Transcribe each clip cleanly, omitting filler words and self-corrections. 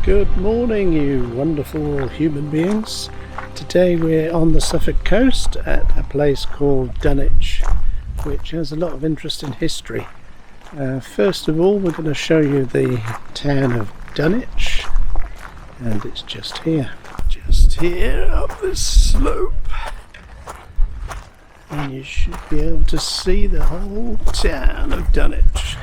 Good morning, you wonderful human beings. Today we're on the Suffolk coast at a place called Dunwich, which has a lot of interesting history. First of all, we're going to show you the town of Dunwich, and it's just here up this slope, and you should be able to see the whole town of Dunwich.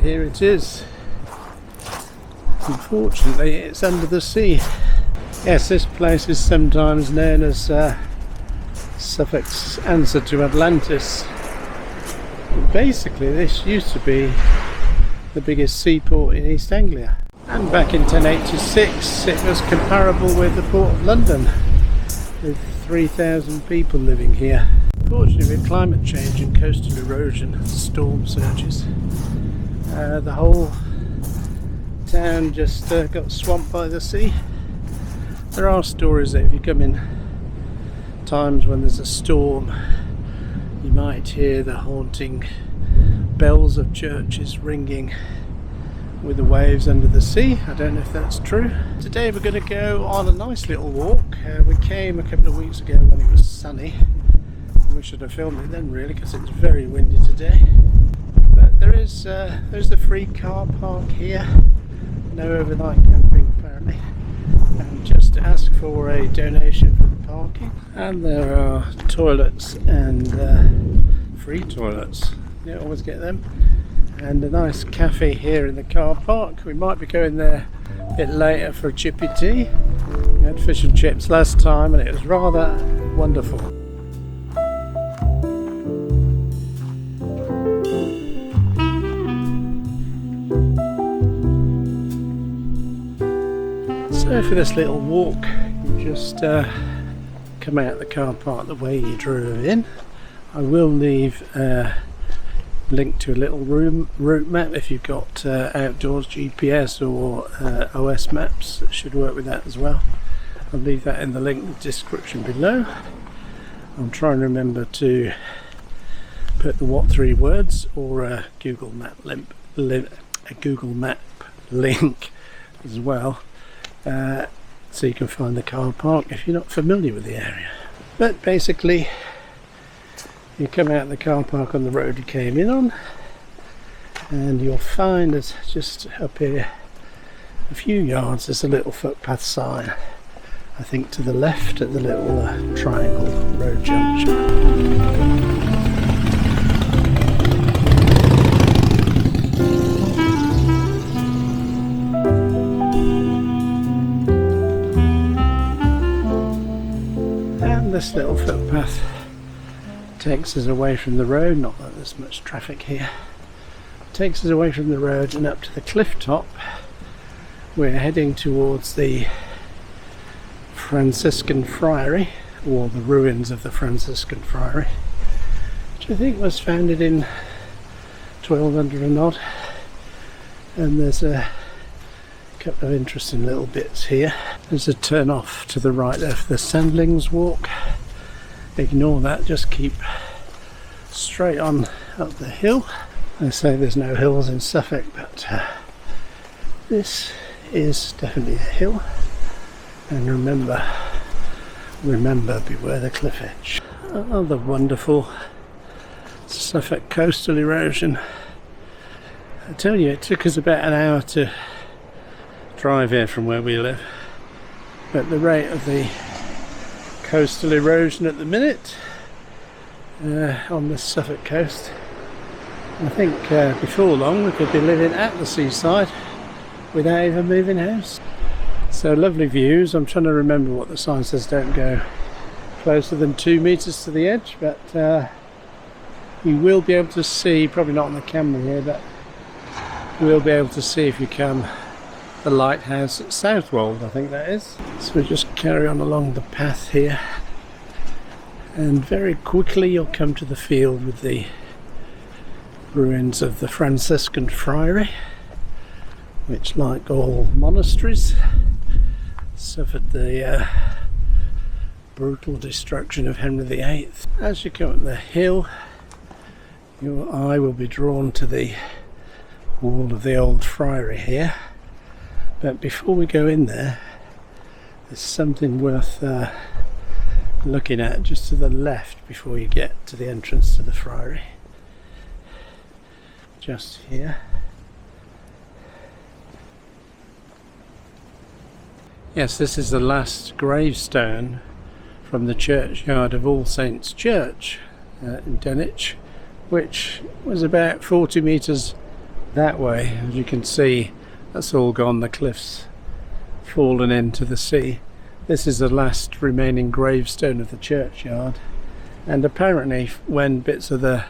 Here it is. Unfortunately, it's under the sea. Yes, this place is sometimes known as Suffolk's answer to Atlantis. But basically, this used to be the biggest seaport in East Anglia. And back in 1086, it was comparable with the Port of London, with 3,000 people living here. Fortunately, with climate change and coastal erosion and storm surges, the whole town just got swamped by the sea. There are stories that if you come in times when there's a storm, you might hear the haunting bells of churches ringing with the waves under the sea. I don't know if that's true. Today we're going to go on a nice little walk. We came a couple of weeks ago when it was sunny. We should have filmed it then really, because it's very windy today. But there's the free car park here. No overnight camping apparently. And just ask for a donation for the parking. And there are toilets and free toilets. You don't always get them. And a nice cafe here in the car park. We might be going there a bit later for a chippy tea. We had fish and chips last time and it was rather wonderful. So for this little walk, you just come out the car park the way you drove in. I will leave a link to a little route map if you've got outdoors GPS or OS maps. That should work with that as well. I'll leave that in the link description below. I'm trying to remember to put the what three words or a Google Map link as well. So you can find the car park if you're not familiar with the area. But basically, you come out of the car park on the road you came in on, and you'll find us just up here a few yards there's a little footpath sign, I think to the left at the little triangle road junction. This little footpath takes us away from the road, not that there's much traffic here. It takes us away from the road and up to the cliff top. We're heading towards the Franciscan friary, or the ruins of the Franciscan friary, which I think was founded in 1200 and odd. And there's a couple of interesting little bits here. There's a turn off to the right of the Sandlings walk. Ignore that, just keep straight on up the hill. They say there's no hills in Suffolk, but this is definitely a hill. And remember, beware the cliff edge. Oh, the wonderful Suffolk coastal erosion. I tell you, it took us about an hour to drive here from where we live, but the rate of the coastal erosion at the minute on the Suffolk coast, I think before long we could be living at the seaside without even moving house. So lovely views. I'm trying to remember what the sign says, don't go closer than 2 meters to the edge, but you will be able to see, probably not on the camera here, but you will be able to see if you come, the lighthouse at Southwold, I think that is. So we'll just carry on along the path here, and very quickly you'll come to the field with the ruins of the Franciscan friary, which, like all monasteries, suffered the brutal destruction of Henry VIII. As you come up the hill, your eye will be drawn to the wall of the old friary here. But before we go in there, there's something worth looking at just to the left before you get to the entrance to the friary. Just here. Yes, this is the last gravestone from the churchyard of All Saints Church in Dunwich, which was about 40 metres that way. As you can see, that's all gone, the cliffs fallen into the sea. This is the last remaining gravestone of the churchyard, and apparently when bits of the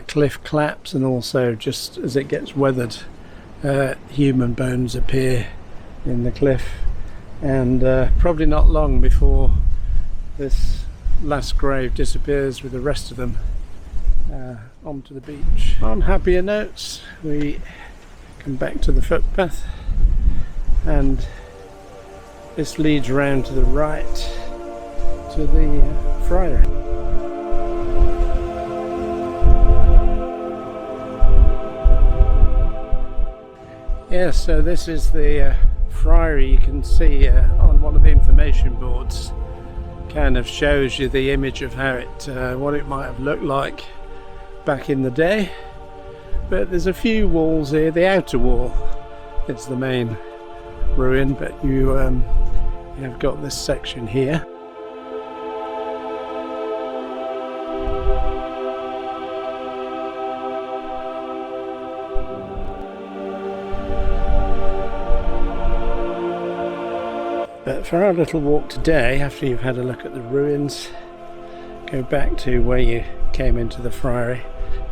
cliff collapse, and also just as it gets weathered, human bones appear in the cliff, and probably not long before this last grave disappears with the rest of them onto the beach. On happier notes, we come back to the footpath, and this leads around to the right to the friary. Yeah, so this is the friary. You can see on one of the information boards, kind of shows you the image of how it, what it might have looked like back in the day. But there's a few walls here. The outer wall, it's the main ruin, but you have got this section here. But for our little walk today, after you've had a look at the ruins, go back to where you came into the friary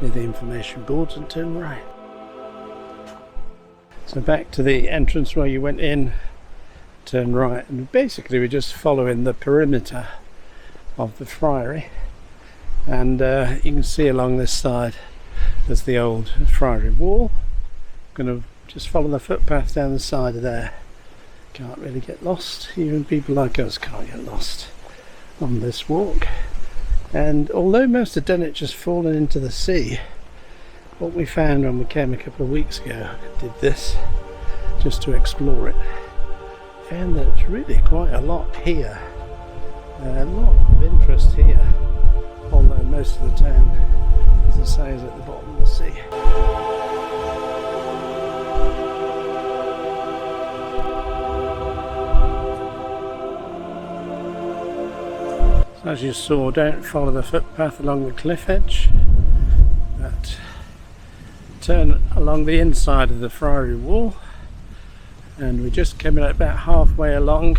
near the information boards and turn right. So back to the entrance where you went in, turn right, and basically we're just following the perimeter of the friary, and you can see along this side there's the old friary wall. I'm going to just follow the footpath down the side of there. Can't really get lost. Even people like us can't get lost on this walk. And although most of Dunwich has fallen into the sea, what we found when we came a couple of weeks ago, did this just to explore it, found that it's really quite a lot here. A lot of interest here, although most of the town, as I say, is at the bottom of the sea. So as you saw, don't follow the footpath along the cliff edge, but turn along the inside of the friary wall, and we just came in about halfway along.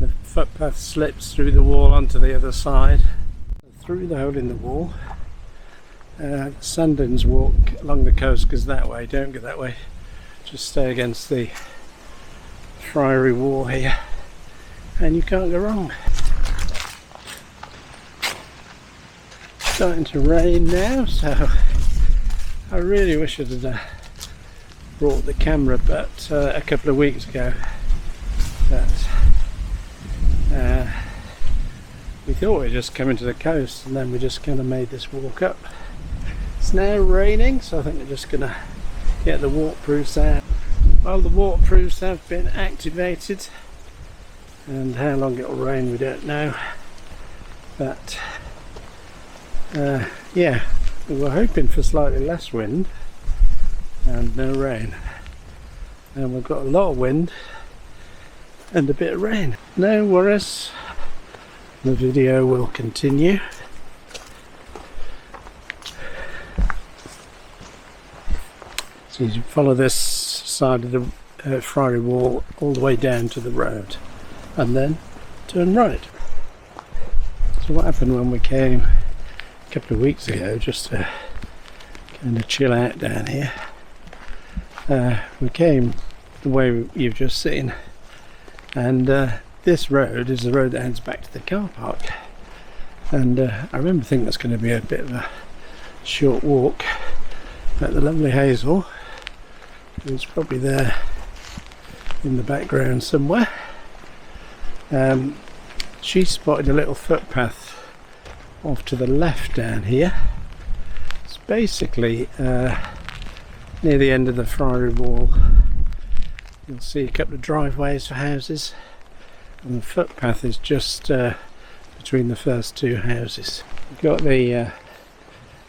The footpath slips through the wall onto the other side, through the hole in the wall. Sundowns walk along the coast goes that way, don't go that way, just stay against the friary wall here and you can't go wrong. Starting to rain now, so I really wish I'd brought the camera but a couple of weeks ago, but we thought we'd just come into the coast, and then we just kind of made this walk up. It's now raining, so I think we're just gonna get the waterproofs out. Well, the waterproofs have been activated, and how long it'll rain we don't know, but yeah, we were hoping for slightly less wind and no rain, and we've got a lot of wind and a bit of rain. No worries, the video will continue. So you follow this side of the friary wall all the way down to the road and then turn right. So what happened when we came a couple of weeks ago, just to kind of chill out down here, we came the way you've just seen, and this road is the road that heads back to the car park, and I remember thinking it's going to be a bit of a short walk, but the lovely Hazel, who's probably there in the background somewhere, she spotted a little footpath off to the left down here, basically near the end of the friary wall. You'll see a couple of driveways for houses, and the footpath is just between the first two houses. You've got the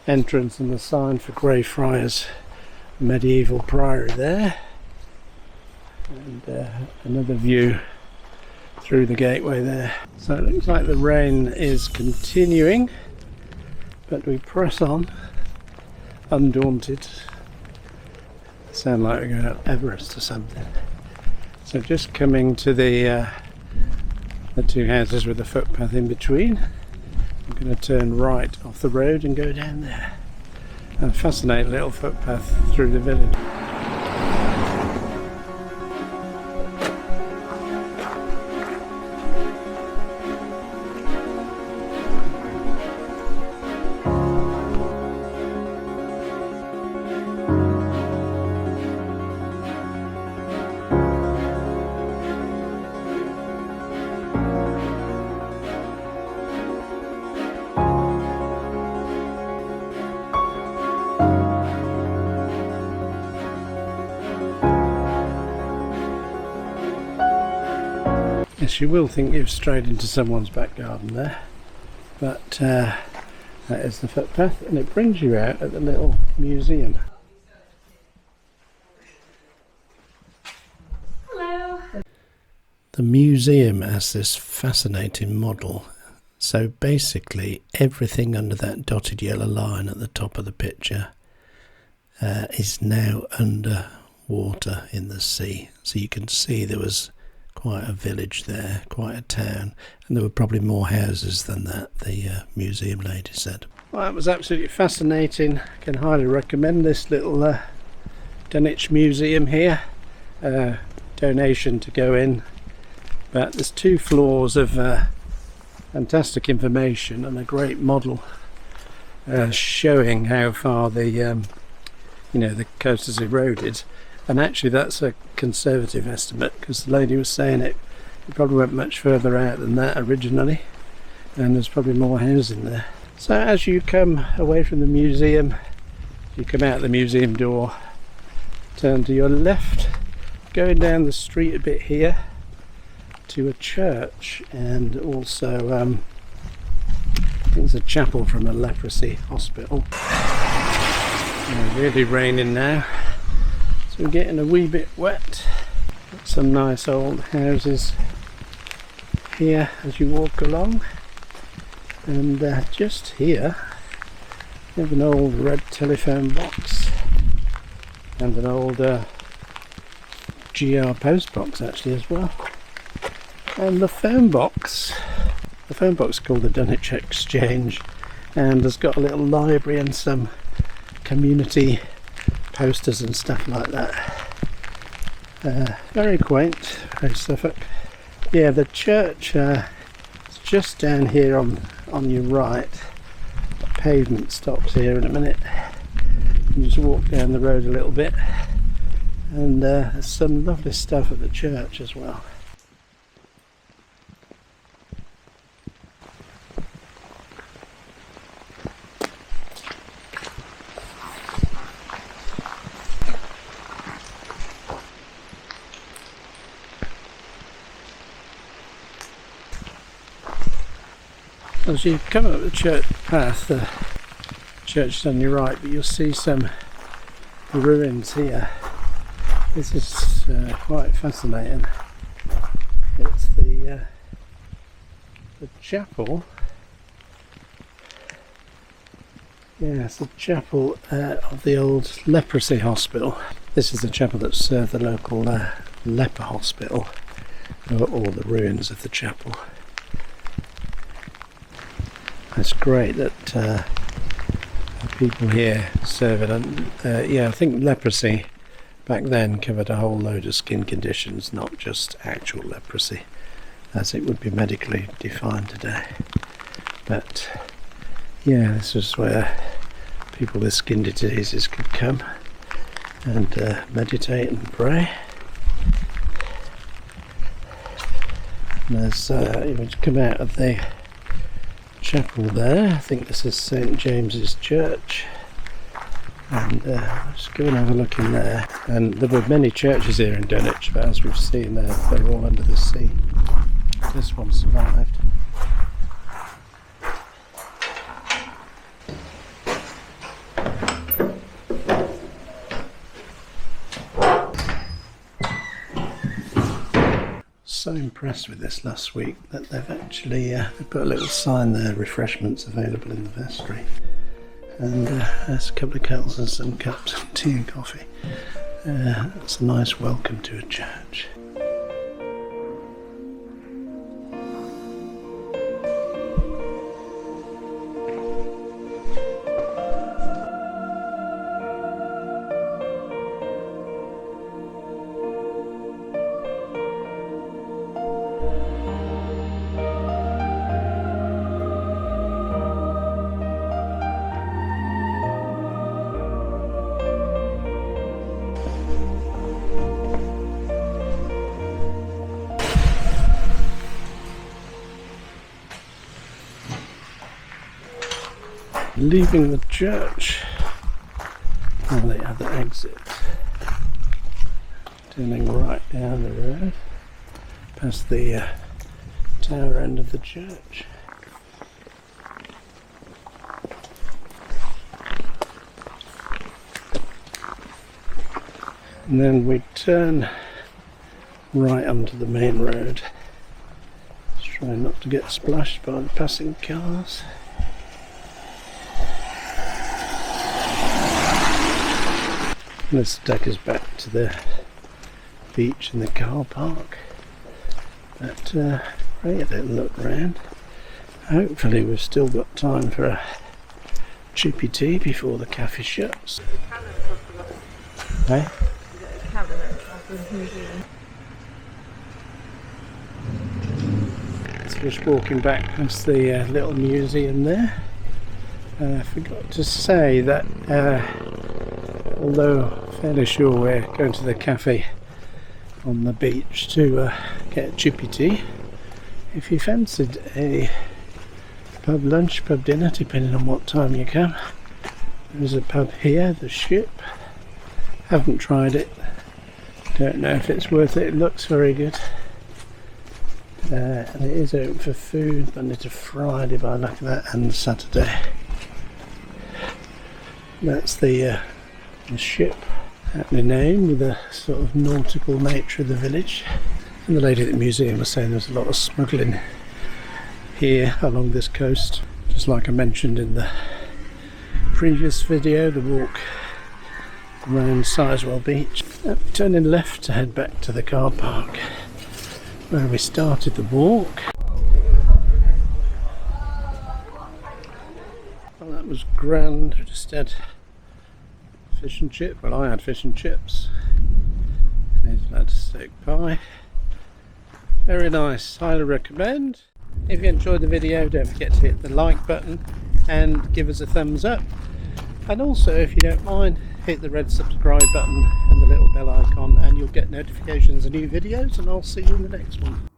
entrance and the sign for Greyfriars medieval priory there, and another view through the gateway there. So it looks like the rain is continuing, but we press on undaunted. Sound like we're going up Everest or something. So just coming to the two houses with the footpath in between. I'm going to turn right off the road and go down there. A fascinating little footpath through the village. Yes, you will think you've strayed into someone's back garden there, but that is the footpath, and it brings you out at the little museum. Hello. The museum has this fascinating model. So basically everything under that dotted yellow line at the top of the picture is now under water in the sea. So you can see there was quite a village there, quite a town, and there were probably more houses than that, the museum lady said. Well, that was absolutely fascinating. I can highly recommend this little Dunwich Museum here. Donation to go in, but there's 2 floors of fantastic information and a great model showing how far the the coast has eroded. And actually that's a conservative estimate, because the lady was saying it probably went much further out than that originally, and there's probably more housing there. So as you come away from the museum, you come out the museum door, turn to your left, going down the street a bit here to a church, and also I think it's a chapel from a leprosy hospital. Really raining now, so we're getting a wee bit wet. Got some nice old houses here as you walk along, and just here we have an old red telephone box and an old GR post box actually as well. And the phone box is called the Dunwich Exchange, and has got a little library and some community posters and stuff like that. Very quaint, very Suffolk. Yeah, the church is just down here on your right. The pavement stops here in a minute. You just walk down the road a little bit, and there's some lovely stuff at the church as well. As you come up the church path, the church is on your right, but you'll see some ruins here. This is quite fascinating. It's the chapel. Yeah, it's the chapel of the old leprosy hospital. This is the chapel that served the local leper hospital, or the ruins of the chapel. It's great that people here serve it. And yeah, I think leprosy back then covered a whole load of skin conditions, not just actual leprosy as it would be medically defined today. But yeah, this is where people with skin diseases could come and meditate and pray. And there's you come out of the chapel there. I think this is St James's Church. And let's go and have a look in there. And there were many churches here in Dunwich, but as we've seen, they're all under the sea. This one survived. So impressed with this last week that they've actually they put a little sign there, refreshments available in the vestry. And there's a couple of kettles and some cups of tea and coffee. That's a nice welcome to a church. Leaving the church, the other exit, turning right down the road past the tower end of the church. And then we turn right onto the main road. Let's try not to get splashed by the passing cars. Let's take us back to the beach and the car park. But great little look round. Hopefully we've still got time for a chippy tea before the cafe shuts. Hey? So just walking back past the little museum there. I forgot to say that although fairly sure we're going to the cafe on the beach to get chippy tea, if you fancied a pub lunch, pub dinner, depending on what time you come, there's a pub here, the Ship. Haven't tried it, don't know if it's worth it. It looks very good, and it is open for food Monday to Friday by the look of that, and Saturday. That's the Ship, aptly named, with the sort of nautical nature of the village. And the lady at the museum was saying there's a lot of smuggling here along this coast, just like I mentioned in the previous video, the walk around Sizewell Beach. Turning left to head back to the car park where we started the walk. Well, that was grand. We just had fish and chip. Well, I had fish and chips. Nathan had a steak pie. Very nice. Highly recommend. If you enjoyed the video, don't forget to hit the like button and give us a thumbs up. And also, if you don't mind, hit the red subscribe button and the little bell icon, and you'll get notifications of new videos, and I'll see you in the next one.